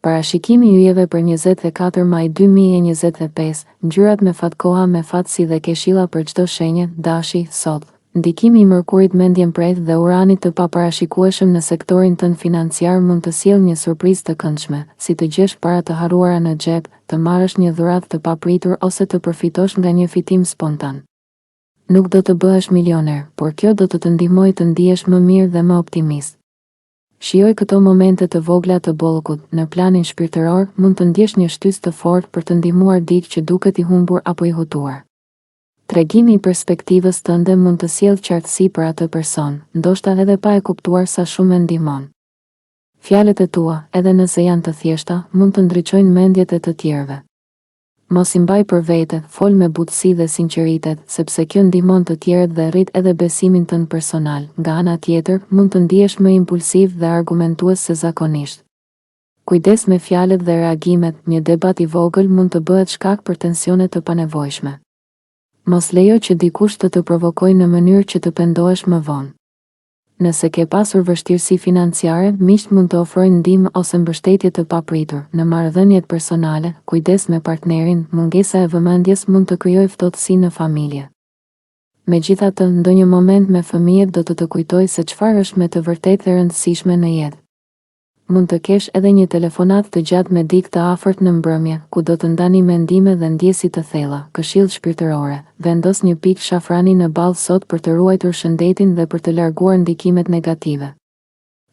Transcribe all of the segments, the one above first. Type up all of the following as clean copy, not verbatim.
Parashikimi i yjeve për 24 maj 2025, ngjyrat me fat, koha me fat si dhe keshilla për çdo shenjë, dashi, sot. Ndikimi i Mërkurit mendjen prejt dhe uranit të paparashikueshëm në sektorin tënd financiar mund të sjellë një surprizë të këndshme, si të gjesh para të harruara në xhep, të marrësh një dhuratë të papritur ose të përfitosh nga një fitim spontan. Nuk do të bëhesh milioner, por kjo do të ndihmojë të ndihesh më mirë dhe më optimist. Shijoj këto momente të vogla të bollkut, në planin shpirtëror mund të ndjesh një shtysë të fortë për të ndihmuar dikë që duket i humbur apo i hutuar. Tregimi i perspektivës tënde mund të sjellë qartësi për atë person, ndoshta edhe pa e kuptuar sa shumë e ndihmon. Fjalët e tua, edhe nëse janë të thjeshta, mund të ndriçojnë mendjet e të tjerëve. Mos i mbaj për vete, fol me butësi dhe sinqeritet, sepse kjo ndihmon të tjerët dhe rrit edhe besimin tënd personal. Nga ana tjetër, mund të ndihesh më impulsiv dhe argumentues se zakonisht. Kujdes me fjalët dhe reagimet, një debat i vogël mund të bëhet shkak për tensione të panevojshme. Mos lejo që dikush të provokojë në mënyrë që të pendohesh më vonë. Nëse ke pasur vështirësi financiare, miqt mund të ofrojnë ndihmë ose mbështetje të papritur. Në marrëdhëniet personale, kujdes me partnerin, mungesa e vëmendjes mund të krijojë ftohtësi në familje. Megjithatë, ndonjë moment me fëmijët do të kujtojë se çfarë është me të vërtetë e rëndësishme në jetë. Mund të kesh edhe një telefonat të gjatë me dikë të afërt në mbrëmje, ku do të ndani mendime dhe ndjesi të thella. Këshill shpirtërore: vendos një pikë shafrani në ball sot për të ruajtur shëndetin dhe për të larguar ndikimet negative.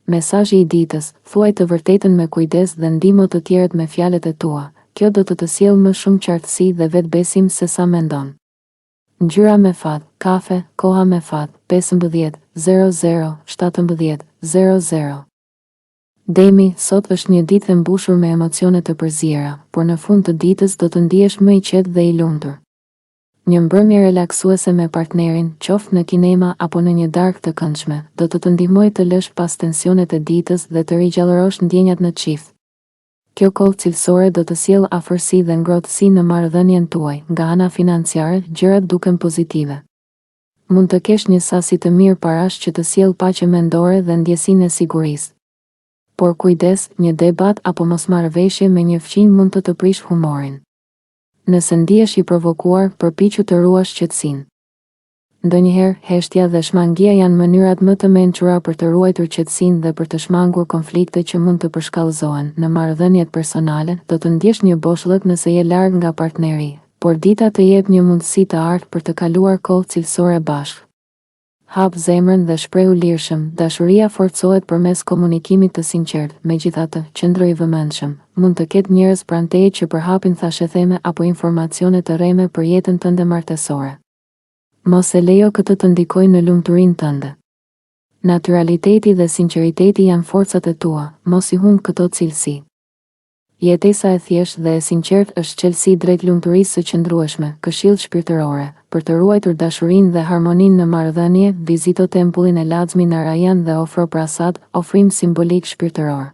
Mesazhi i ditës: thuaj të vërtetën me kujdes dhe ndihmo të tjerët me fjalët e tua. Kjo do të sjellë më shumë qartësi dhe vetbesim se sa mendon. Ngjyra me fat, kafe, koha me fat, 15:00, 17:00. Demi, sot është një ditë e mbushur me emocione të përzierë, por në fund të ditës do të ndihesh më i qetë dhe i lumtur. Një mbrëmje relaksuese me partnerin, qoftë në kinema apo në një darkë të këndshme, do të ndihmojë të lësh pas tensionet e ditës dhe të rigjallërosh ndjenjat në çift. Kjo kohë cilësore do të sjellë afërsi dhe ngrohtësi në marrëdhënien tuaj. Nga ana financiare, gjërat duken pozitive. Mund të kesh një sasi të mirë parash që të sjellë paqe mendore dhe ndjesinë e sigurisë. Por kujdes, një debat apo mosmarrëveshje me një fëmijë mund të prish humorin. Nëse ndihesh i provokuar, përpiqu të ruash qetësinë. Ndonjëherë, heshtja dhe shmangia janë mënyrat më të mençura për të ruajtur qetësinë dhe për të shmangur konflikte që mund të përshkallëzohen. Në marrëdhëniet personale, do të ndjesh një boshllëk nëse je larg nga partneri, por dita të jep një mundësi të artë për të kaluar kohë cilësore bashkë. Hap zemrën dhe shprehu lirshëm. Dashuria forcohet përmes komunikimit të sinqertë. Megjithatë, qëndro i vëmendshëm. Mund të ketë njerëz pranë teje që përhapin thashetheme apo informacione të rreme për jetën tënde martësore. Mos e lejo këtë të ndikojë në lumturinë tënde. Naturaliteti dhe sinqeriteti janë forcat e tua, mos i humb këto cilësi. Jetesa e thjeshtë dhe e sinqertë është çelësi drejt lumturisë së qëndrueshme. Këshill shpirtërore: për të ruajtur dashurinë dhe harmoninë në marrëdhënie, vizito tempullin e Laxmi Narayan dhe ofro prasad, ofrim simbolik shpirtëror.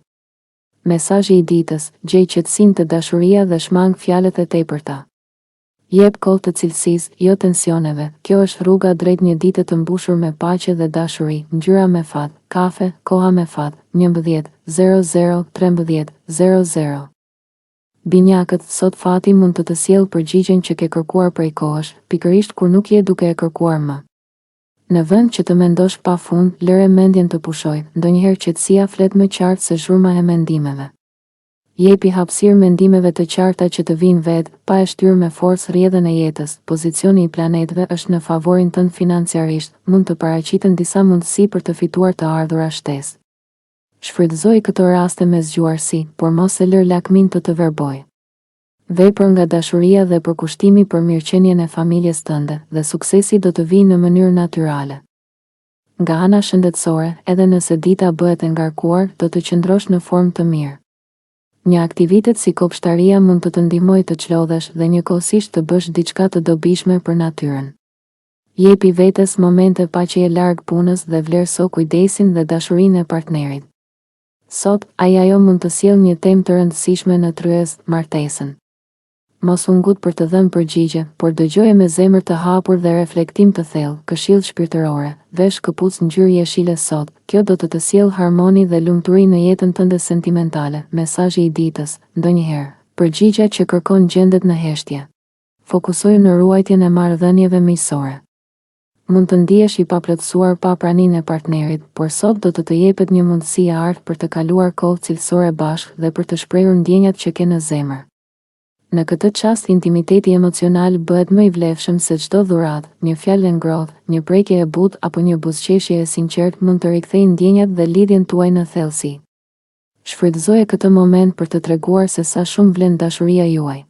Mesazhi i ditës: gjej qetësinë të dashuria dhe shmang fjalët e tepërta. Jep kohë të cilësisë, jo tensioneve. Kjo është rruga drejt një dite të mbushur me paqe dhe dashuri. Ngjyra me fat, kafe, koha me fat, 11:00, 13:00. Binjakët, sot fati mund të sjellë përgjigjen që ke kërkuar prej kohësh, pikërisht kur nuk je duke e kërkuar më. Në vend që të mendosh pafund, lëre mendjen të pushojë. Ndonjëherë qetësia flet më qartë se zhurma e mendimeve. Jepi hapësirë mendimeve të qarta që të vinë vetë, pa e shtyrë me forcë rrjedhën e jetës. Pozicioni i planetëve është në favorin tënd financiarisht, mund të paraqiten disa mundësi për të fituar të ardhura shtesë. Shfrytëzoj këto raste me zgjuarsi, por mos e lër lakmin të verbojë. Vepro nga dashuria dhe përkushtimi për mirëqenien e familjes tënde, dhe suksesi do të vijë në mënyrë natyrale. Nga ana shëndetësore, edhe nëse dita bëhet e ngarkuar, do të qëndrosh në formë të mirë. Një aktivitet si kopshtaria mund të ndihmojë të çlodhesh dhe njëkohësisht të bësh diçka të dobishme për natyrën. Jepi vetes momente paqeje larg punës dhe vlerëso kujdesin dhe dashurinë e partnerit. Sot, ajo mund të sjellë një temë të rëndësishme në tryez, martesën. Mos u ngut për të dhënë përgjigje, por dëgjoje me zemër të hapur dhe reflektim të thellë, këshill shpirtërore, vesh këpucë ngjyrë jeshile sot. Kjo do të sjellë harmoni dhe lumturi në jetën tënde sentimentale. Mesazhi i ditës, ndonjëherë, përgjigja që kërkon gjendet në heshtje. Fokusoju në ruajtjen e marrëdhënieve miqësore. Mund të ndihesh i paplotësuar pa praninë e partnerit, por sot do të jepet një mundësi e artë për të kaluar kohë cilësore bashkë dhe për të shprehur ndjenjat që ke në zemër. Në këtë çast intimiteti emocional bëhet më i vlefshëm se çdo dhuratë, një fjalë e ngrohtë, një prekje e butë apo një buzëqeshje e sinqertë mund të rikthejë ndjenjat dhe lidhjen tuaj në thellësi. Shfrytëzoje këtë moment për të treguar se sa shumë vlen dashuria juaj.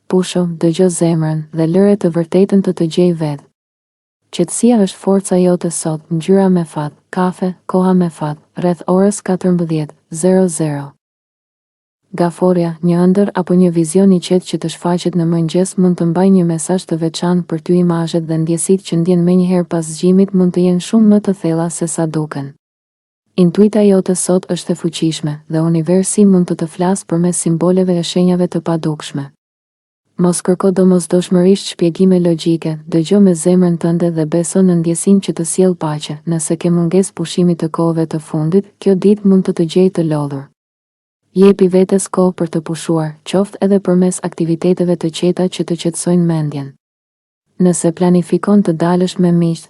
Pusho, dëgjo zemrën dhe lëre të vërtetën të gjej vetë. Qetësia është forca jote sot. Ngjyra me fat, kafe, koha me fat, rreth orës 14:00. Gaforja, një ëndër apo një vizion i qetë që të shfaqet në mëngjes mund të mbajë një mesazh të veçantë për ty. Imazhet dhe ndjesitë që ndjen menjëherë pas zgjimit mund të jenë shumë më të thella se sa duken. Intuita jote sot është e fuqishme dhe universi mund të flasë përmes simboleve e shenjave të padukshme. Mos kërko domosdoshmërisht shpjegime logjike, dëgjo me zemrën tënde dhe beso në ndjesinë që të sjellë paqe. Nëse ke mungesë pushimi të kohëve të fundit, kjo ditë mund të gjejë të lodhur. Jepi vetes kohë për të pushuar, qoftë edhe përmes aktiviteteve të qeta që të qetësojnë mendjen. Nëse planifikon të dalësh me miq,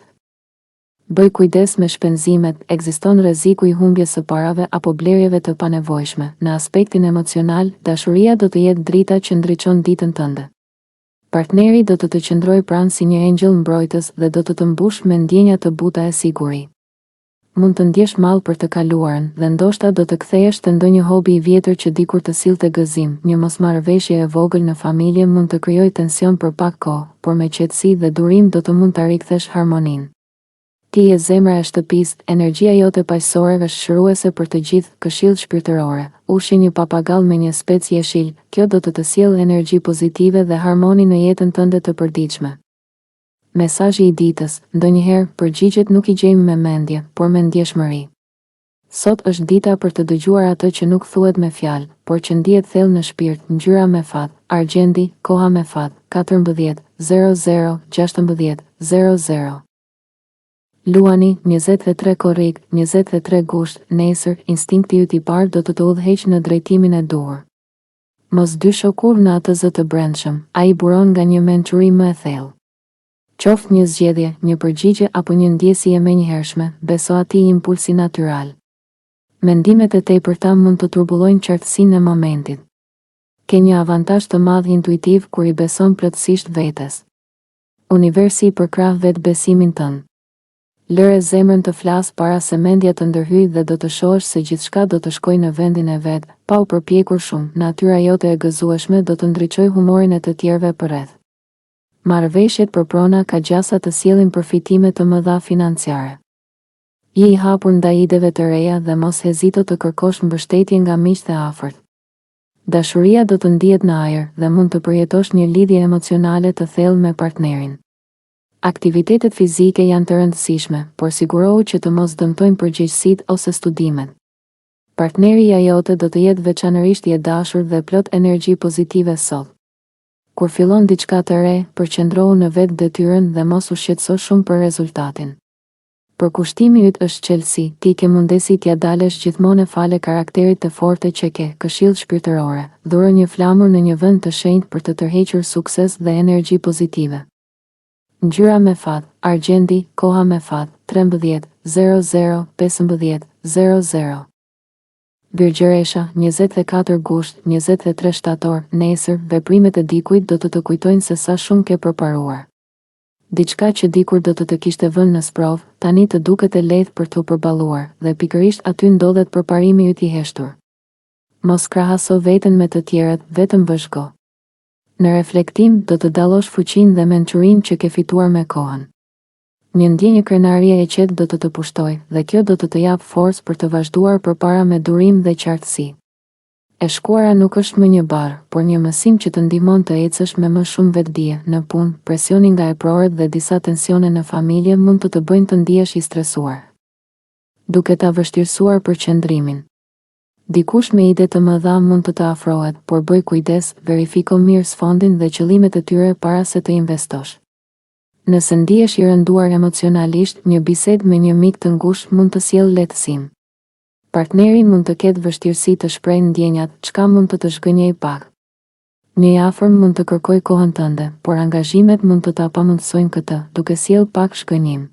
bëj kujdes me shpenzimet, ekziston rreziku i humbjes së parave apo blerjeve të panevojshme. Në aspektin emocional, dashuria do të jetë drita që ndriçon ditën tënde. Partneri do të qëndrojë pranë si një engjëll mbrojtës dhe do të mbush me ndjenja të buta e siguri. Mund të ndjesh mall për të kaluarën dhe ndoshta do të kthehesh te ndonjë hobi i vjetër që dikur të sillte gëzim. Një mosmarrëveshje e vogël në familje mund të krijojë tension për pak kohë, por me qetësi dhe durim do të mund ta rikthesh harmoninë. Ti je zemra e shtëpisë, energjia jote paqësore është shëruese për të gjithë. Këshill shpirtërore, ushi një papagall me një spec jeshil, kjo do të sjellë energji pozitive dhe harmoni në jetën tënde të përditshme. Mesazhi i ditës, ndonjëherë përgjigjet nuk i gjejmë me mendje, por me ndjeshmëri. Sot është dita për të dëgjuar atë që nuk thuhet me fjalë, por që ndihet thellë në shpirt. Ngjyra me fat, argjendi, koha me fat, 14:00, 16:00. Luani, 23 korrik, 23 gusht. Nesër, instinkti yt i parë do të udhëheqë në drejtimin e duhur. Mos dysho kurrë në atë zë të brendshëm, ai buron nga një mençuri më e thellë. Qoftë një zgjedhje, një përgjigje apo një ndjesje e menjëhershme, beso atij impulsi natyral. Mendimet e tepërta mund të turbullojnë qartësinë e momentit. Ke një avantazh të madh intuitiv kur i beson plotësisht vetes. Universi përkrah vetë besimin tënd. Lëre zemrën të flasë para se mendja të ndërhyjë dhe do të shohësh se gjithçka do të shkojë në vendin e vet, pa u përpjekur shumë. Natyra jote e gëzueshme do të ndriçojë humorin e të tjerëve përreth. Marrëveshjet për prona ka gjasa të sjellin përfitime të mëdha financiare. Je i hapur ndaj ideve të reja dhe mos hezito të kërkosh mbështetje nga miqtë e afërt. Dashuria do të ndihet në ajër dhe mund të përjetosh një lidhje emocionale të thellë me partnerin. Aktivitetet fizike janë të rëndësishme, por sigurohu që të mos dëmtojnë përgjegjësitë ose studimet. Partneri jote do të jetë veçanërisht i dashur dhe plot energji pozitive sot. Kur fillon diçka të re, përqendrohu në vetë detyrën dhe mos u shqetëso shumë për rezultatin. Përkushtimi yt është çelësi, ti ke mundësi t'ja dalësh gjithmonë e fale karakterit të fortë që ke. Këshill shpirtërore, dhuro një flamur në një vend të shenjtë për të tërhequr sukses dhe energji pozitive. Ngjyra me fat, argjendi, koha me fat, 13:00, 15:00. Birgjëresha, 24 gusht, 23 shtator. Nesër, veprimet e dikujt do të kujtojnë se sa shumë ke përparuar. Diçka që dikur do të kishte vënë në sprov, tani të duket e lehtë për t'u përballuar, dhe pikërisht aty ndodhet përparimi yt i heshtur. Mos krahaso veten me të tjerët, vetëm vëzhgo. Në reflektim do të dallosh fuqinë dhe mençurinë që ke fituar me kohën. Një ndjenjë krenarie e qetë do të pushtojë dhe kjo do të jap forcë për të vazhduar përpara me durim dhe qartësi. E shkuara nuk është më një barë, por një mësim që të ndihmon të ecësh me më shumë vetdije. Në punë, presioni nga eprorët dhe disa tensione në familje mund të bëjnë të ndihesh i stresuar, duke ta vështirësuar përqendrimin. Dikush me ide të mëdha mund të të afrohet, por bëj kujdes, verifiko mirë sfondin dhe qëllimet e tyre para se të investosh. Nëse ndihesh i rënduar emocionalisht, një bisedë me një mik të ngushtë mund të sjellë lehtësim. Partneri mund të ketë vështirësi të shprehë ndjenjat, çka mund të zhgënjejë pak. Një i afërm mund të kërkojë kohën tënde, por angazhimet mund të ta pamundësojnë këtë, duke sjellë pak shgënjim.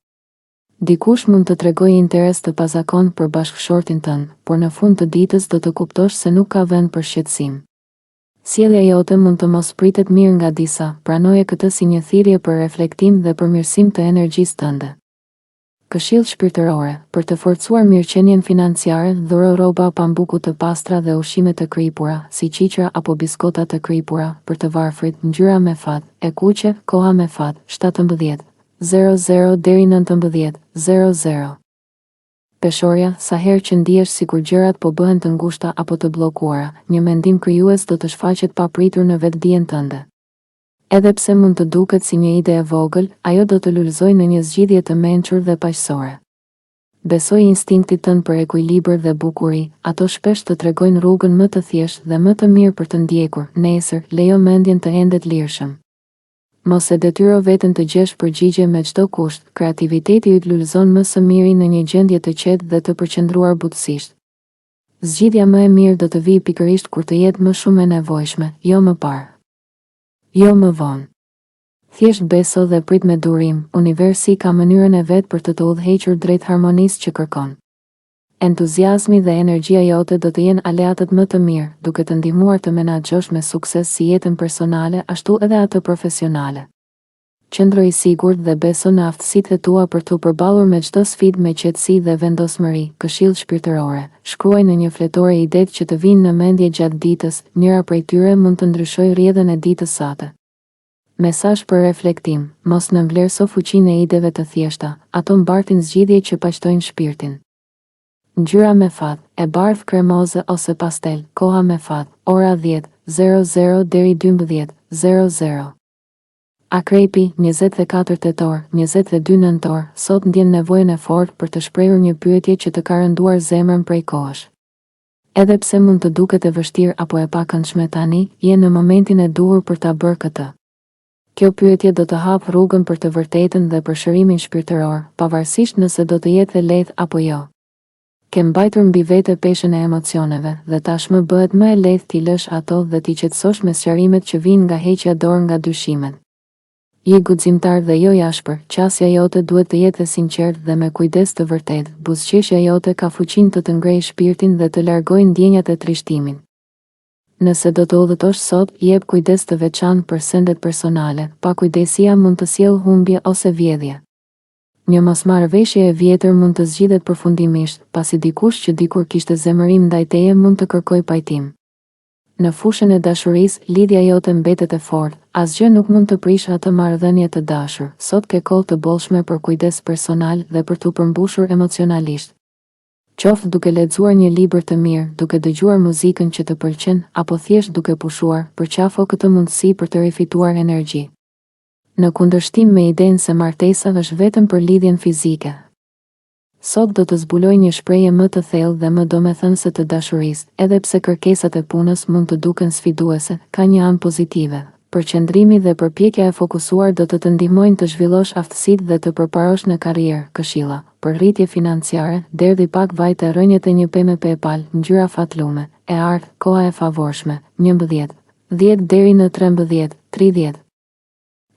Dikush mund të tregojë interes të pazakon për bashkëshortin tënd, por në fund të ditës do të kuptosh se nuk ka vend për shqetësim. Sjellja jote mund të mos pritet mirë nga disa, pranoje këtë si një thirrje për reflektim dhe përmirësim të energjisë tënde. Këshill shpirtërore, për të forcuar mirëqenien financiare, dhuro rroba pambuku të pastra dhe ushqime të kripura, si qiqra apo biskota të kripura, për të varfrit, ngjyra me fat, e kuqe, koha me fat, 17:00 deri 19:00. Peshorja, sa herë që ndihesh sikur gjërat po bëhen të ngushta apo të bllokuara, një mendim krijues do të shfaqet papritur në vetdijen tënde. Edhe pse mund të duket si një ide e vogël, ajo do të lulëzojë në një zgjidhje të mençur dhe paqësore. Besoj instinktit tënd për ekuilibër dhe bukuri, ato shpesh të tregojnë rrugën më të thjeshtë dhe më të mirë për të ndjekur. Nesër, lejo mendjen të endet lirshëm. Mos e detyro veten të gjesh përgjigje me çdo kusht, kreativiteti yt lulëzon më së miri në një gjendje të qetë dhe të përqendruar butësisht. Zgjidhja më e mirë do të vijë pikërisht kur të jetë më shumë e nevojshme, jo më parë. Jo më vonë. Thjesht beso dhe prit me durim, universi ka mënyrën e vet për të udhëhequr drejt harmonisë që kërkon. Entuziazmi dhe energjia jote do të jenë aleatët më të mirë, duke të ndihmuar të menaxhosh me sukses si jetën personale ashtu edhe atë profesionale. Qëndro i sigurt dhe beso në aftësitë e tua për të përballur me çdo sfidë me qetësi dhe vendosmëri. Këshill shpirtërore, shkruaj në një fletore idetë që të vinë në mendje gjatë ditës, njëra prej tyre mund të ndryshojë rrjedhën e ditës sate. Mesazh për reflektim, mos nënvlerëso fuqinë e ideve të thjeshta, ato mbartin zgjidhje që paqtojnë shpirtin. Ngjyra me fat, e bardhë kremoze ose pastel, koha me fat, ora 10:00 deri 12:00. Akrepi, 24 tetor, 22 nëntor, sot ndjen nevojën e fortë për të shprehur një pyetje që të ka rënduar zemrën prej kohësh. Edhe pse mund të duket e vështirë apo e pakëndshme tani, je në momentin e duhur për ta bërë këtë. Kjo pyetje do të hap rrugën për të vërtetën dhe për shërimin shpirtëror, pavarësisht nëse do të jetë e lehtë apo jo. Ke mbajtur mbi vete peshën e emocioneve dhe tashmë bëhet më e lehtë t'i lësh ato dhe t'i qetësosh me sqarimet që vijnë nga heqja dorë nga dyshimet. Je guximtar dhe jo i ashpër, qasja jote duhet të jetë e sinqertë dhe me kujdes të vërtetë. Buzëqeshja jote ka fuqinë të ngrejë shpirtin dhe të largojë ndjenjat e trishtimit. Nëse do të udhëtosh sot, jep kujdes të veçantë për sendet personale, pakujdesia mund të sjellë humbje ose vjedhje. Një mosmarrëveshje e vjetër mund të zgjidhet përfundimisht, pasi dikush që dikur kishte zemërim ndaj teje mund të kërkojë pajtim. Në fushën e dashurisë, lidhja jote mbetet e fortë, asgjë nuk mund të prishë atë marrëdhënie të dashur. Sot ke kohë të bollshme për kujdes personal dhe për t'u përmbushur emocionalisht. Qoftë duke lexuar një libër të mirë, duke dëgjuar muzikën që të pëlqen, apo thjesht duke pushuar, përqafo këtë mundësi për të rifituar energji. Në kundërshtim me idenë se martesa është vetëm për lidhjen fizike. Sot do të zbuloj një shprehje më të thellë dhe më domethënëse të dashurisë, edhe pse kërkesat e punës mund të duken sfiduese, ka një anë pozitive. Përqendrimi dhe përpjekja e fokusuar do të ndihmojnë të zhvillosh aftësitë dhe të përparosh në karrierë. Këshilla për rritje financiare, derdhi pak vaj të rënjët e një pemë PayPal, ngjyra fatlume, e artë, koha e favorshme, 11, 10 deri në 13:30.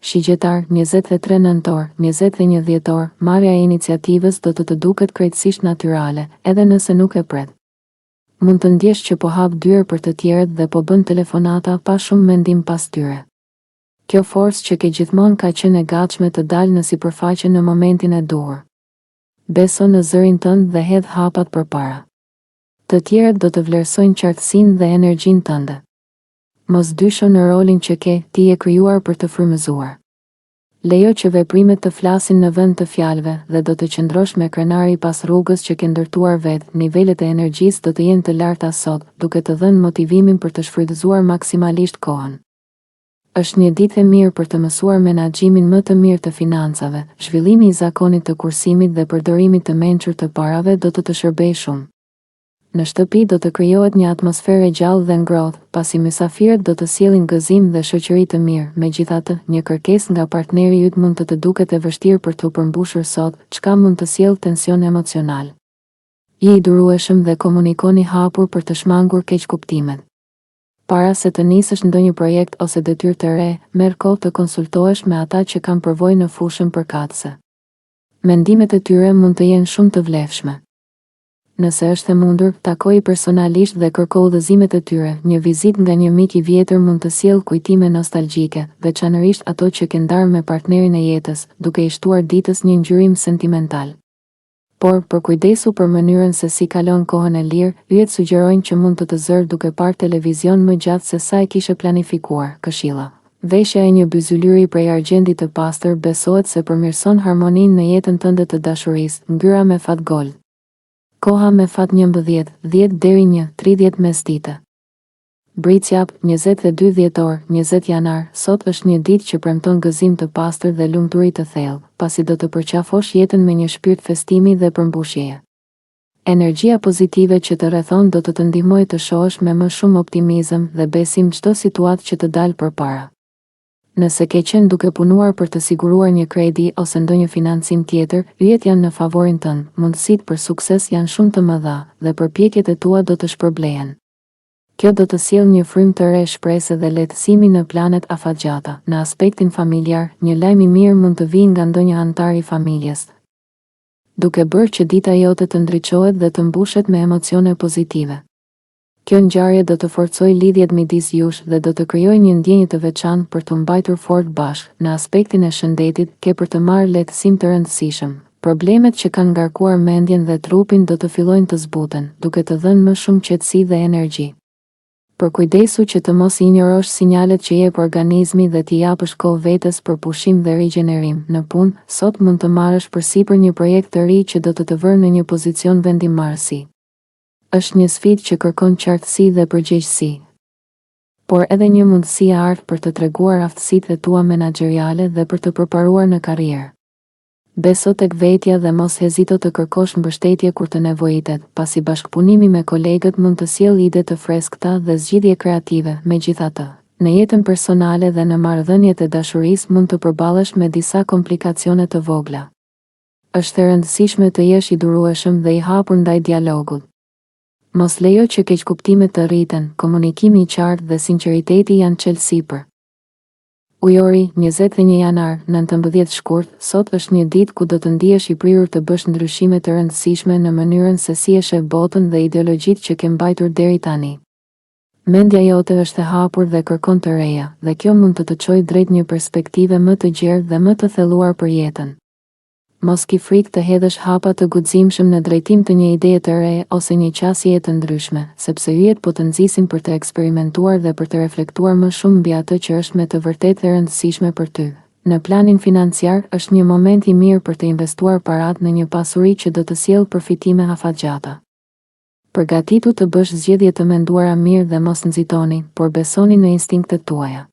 Shigjetar, 23 nëntor, 21 dhjetor, marrja e iniciativës do të duket krejtësisht natyrale, edhe nëse nuk e pret. Mund të ndjesh që po hap dyrë për të tjerët dhe po bën telefonata pa shumë mendim pas tyre. Kjo forcë që ke gjithmonë ka qenë e gatshme të dalë në sipërfaqe në momentin e duhur. Beso në zërin tënd dhe hedh hapat përpara. Të tjerët do të vlerësojnë qartësinë dhe energjinë tënde. Mos dysho në rolin që ke, ti je krijuar për të frymëzuar. Lejo që veprimet të flasin në vend të fjalëve dhe do të qëndrosh me krenari pas rrugës që ke ndërtuar vetë. Nivelet e energjisë do të jenë të larta sot, duke të dhënë motivimin për të shfrytëzuar maksimalisht kohën. Është një ditë e mirë për të mësuar menaxhimin më të mirë të financave. Zhvillimi i zakonit të kursimit dhe përdorimit të mençur të parave do të shërbejë shumë. Në shtëpi do të krijohet një atmosferë gjallë dhe ngrohtë, pasi mysafirët do të sjellin gëzim dhe shoqëri të mirë. Megjithatë, një kërkesë nga partneri yt mund të duket e vështirë për t'u përmbushur sot, çka mund të sjellë tension emocional. Je i durueshëm dhe komunikoni hapur për të shmangur keqkuptimet. Para se të nisësh ndonjë projekt ose detyrë të re, merr kohë të konsultohesh me ata që kanë përvojë në fushën përkatëse. Mendimet e tyre mund të jenë shumë të vlefshme. Nëse është e mundur, takoji personalisht dhe kërko udhëzimet e tyre. Një vizitë nga një mik i vjetër mund të sjellë kujtime nostalgjike, veçanërisht ato që ke ndarë me partnerin e jetës, duke i shtuar ditës një ngjyrim sentimental. Por, për kujdesu për mënyrën se si kalon kohën e lirë, yjet sugjerojnë që mund të zërë duke parë televizion më gjatë se sa e kishe planifikuar. Këshilla. Veshja e një byzylyri prej argjendit të pastër besohet se përmirëson harmoninë në jetën tënde të dashurisë. Ngyra me fat gold. Koha me fat 11, 10 deri 1:30 mesdite. Bricjap, 22 dhjetor, 20 janar. Sot është një ditë që premton gëzim të pastër dhe lumturi të thellë, pasi do të përqafosh jetën me një shpirt festimi dhe përmbushjeje. Energjia pozitive që të rrethon do të të ndihmojë të shohësh me më shumë optimizëm dhe besim çdo situatë që të dalë përpara. Nëse ke qenë duke punuar për të siguruar një kredi ose ndonjë financim tjetër, yjet janë në favorin tënd. Mundësitë për sukses janë shumë të mëdha dhe përpjekjet e tua do të shpërblehen. Kjo do të sjellë një frymë të re shpresë dhe lehtësimi në planet afatgjata. Në aspektin familjar, një lajm i mirë mund të vijë nga ndonjë antar i familjes, duke bërë që dita jote të ndriçohet dhe të mbushet me emocione pozitive. Kjo ngjarje do të forcojë lidhjet midis jush dhe do të krijojë një ndjenjë të veçantë për të mbajtur fort bashkë. Në aspektin e shëndetit, ke për të marrë lehtësim të rëndësishëm. Problemet që kanë ngarkuar mendjen dhe trupin do të fillojnë të zbuten, duke të dhënë më shumë qetësi dhe energji. Përkujdesu që të mos injorosh sinjalet që jep organizmi dhe t'i japësh kohë vetes për pushim dhe rigjenerim. Në punë, sot mund të marrësh përsipër një projekt të ri që do të të vërë në një pozicion vendimarrësi. Është një sfidë që kërkon qartësi dhe përgjegjësi, por edhe një mundësi e artë për të treguar aftësitë e tua menaxheriale dhe për të përparuar në karrierë. Beso tek vetja dhe mos hezito të kërkosh mbështetje kur të nevojitet, pasi bashkëpunimi me kolegët mund të sjellë ide të freskëta dhe zgjidhje kreative. Megjithatë, në jetën personale dhe në marrëdhëniet e dashurisë mund të përballesh me disa komplikacione të vogla. Është e rëndësishme të jesh i durueshëm dhe i hapur ndaj dialogut. Mos lejo që keqkuptimet të rriten. Komunikimi i qartë dhe sinqeriteti janë çelësipër. Ujori, 21 janar, 19 shkurt. Sot është një ditë ku do të ndihesh i prirur të bësh ndryshime të rëndësishme në mënyrën se si e sheh botën dhe ideologjitë që ke mbajtur deri tani. Mendja jote është e hapur dhe kërkon të reja, dhe kjo mund të çojë drejt një perspektive më të gjerë dhe më të thelluar për jetën. Mos ki frikë të hedhësh hapa të guximshëm në drejtim të një ideje të re ose një qasjeje të ndryshme, sepse yjet po të nxisin për të eksperimentuar dhe për të reflektuar më shumë mbi atë që është me të vërtetë e rëndësishme për ty. Në planin financiar, është një moment i mirë për të investuar parat në një pasuri që do të sjellë përfitime afatgjata. Përgatitu të bësh zgjedhje të menduara mirë dhe mos nxitoni, por besoni në instinktet tuaja.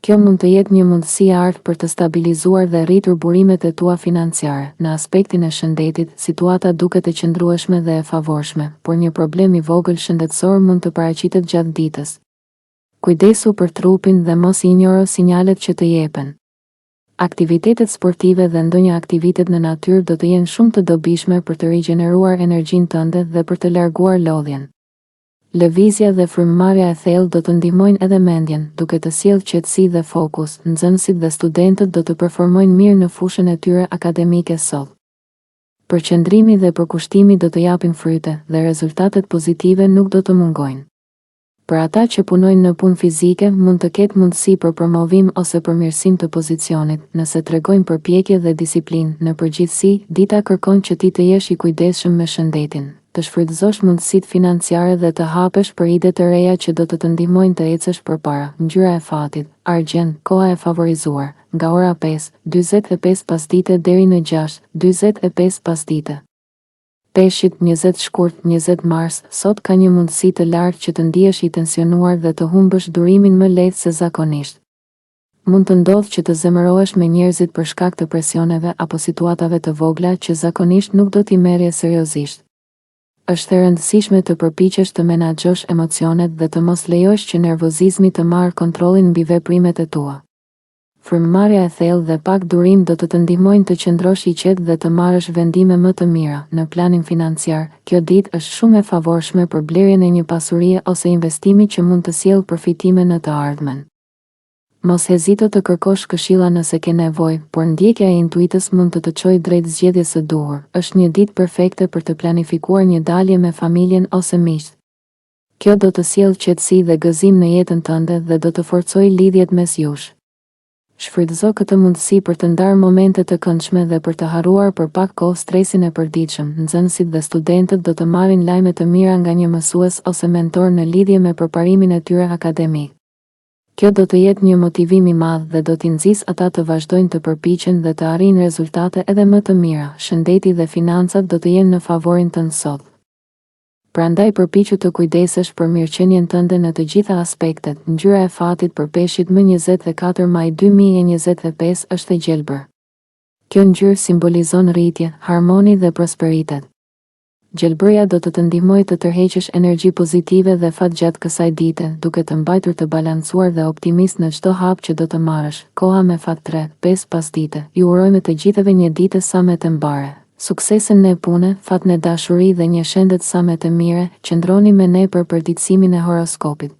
Kjo mund të jetë një mundësi e artë për të stabilizuar dhe rritur burimet e tua financiare. Në aspektin e shëndetit, situata duket e qëndrueshme dhe e favorshme, por një problem i vogël shëndetësor mund të paraqitet gjatë ditës. Kujdesu për trupin dhe mos i injoro sinjalet që të jepen. Aktivitetet sportive dhe ndonjë aktivitet në natyrë do të jenë shumë të dobishme për të rigjeneruar energjinë tënde dhe për të larguar lodhjen. Lëvizja dhe frymëmarrja e thellë do të ndihmojnë edhe mendjen, duke të sjellë qetësi dhe fokus. Nxënësit dhe studentët do të performojnë mirë në fushën e tyre akademike sot. Përqendrimi dhe përkushtimi do të japin fryte dhe rezultatet pozitive nuk do të mungojnë. Për ata që punojnë në punë fizike, mund të ketë mundësi për promovim ose përmirësim të pozicionit, nëse tregojnë përpjekje dhe disiplinë. Në përgjithësi, dita kërkon që ti të jesh i kujdesshëm me shëndetin, të shfrytëzosh mundësitë financiare dhe të hapesh për ide të reja që do të ndihmojnë të ecësh përpara. Ngjyra e fatit, argjend, koha e favorizuar, nga ora 5:45 pasdite deri në 6:45 pasdite. Peshqit, 20 shkurt, 20 mars. Sot ka një mundësi të lartë që të ndihesh i tensionuar dhe të humbësh durimin më lehtë se zakonisht. Mund të ndodhë që të zemërohesh me njerëzit për shkak të presioneve apo situatave të vogla që zakonisht nuk do t'i merrje seriozisht. Është e rëndësishme të përpiqesh të menaxhosh emocionet dhe të mos lejosh që nervozizmi të marrë kontrollin mbi veprimet e tua. Frymëmarrja e thellë dhe pak durim do të ndihmojnë të qëndrosh i qetë dhe të marrësh vendime më të mira në planin financiar. Kjo ditë është shumë e favorshme për blerjen e një pasurie ose investimi që mund të sjellë përfitime në të ardhmen. Mos hezito të kërkosh këshilla nëse ke nevojë, por ndjekja e intuitës mund të të çojë drejt zgjedhjes së duhur. Është një ditë perfekte për të planifikuar një dalje me familjen ose miqt. Kjo do të sjellë qetësi dhe gëzim në jetën tënde dhe do të forcojë lidhjet mes jush. Shfrytëzo këtë mundësi për të ndarë momente të këndshme dhe për të harruar për pak kohë stresin e përditshëm. Nxënësit dhe studentët do të marrin lajme të mira nga një mësues ose mentor në lidhje me përparimin e tyre akademik. Kjo do të jetë një motivim i madh dhe do t'i nxjisë ata të vazhdojnë të përpiqen dhe të arrijnë rezultate edhe më të mira. Shëndeti dhe financat do të jenë në favorin tënd sot. Prandaj përpiqu të kujdesesh për mirëqenien tënde në të gjitha aspektet. Ngjyra e fatit për peshqit më 24 maj 2025 është e gjelbër. Kjo ngjyrë simbolizon rritje, harmoni dhe prosperitet. Gjelbërja do të ndihmojë të tërheqësh energji pozitive dhe fat gjatë kësaj dite, duke të mbajtur të balancuar dhe optimist në çdo hap që do të marrësh. Koha me fat 3-5 pasdite. Ju urojmë të gjithëve një ditë sa më të mbare. Suksesën në punë, fat në dashuri dhe një shëndet sa më të mire. Qëndroni me ne për përditësimin e horoskopit.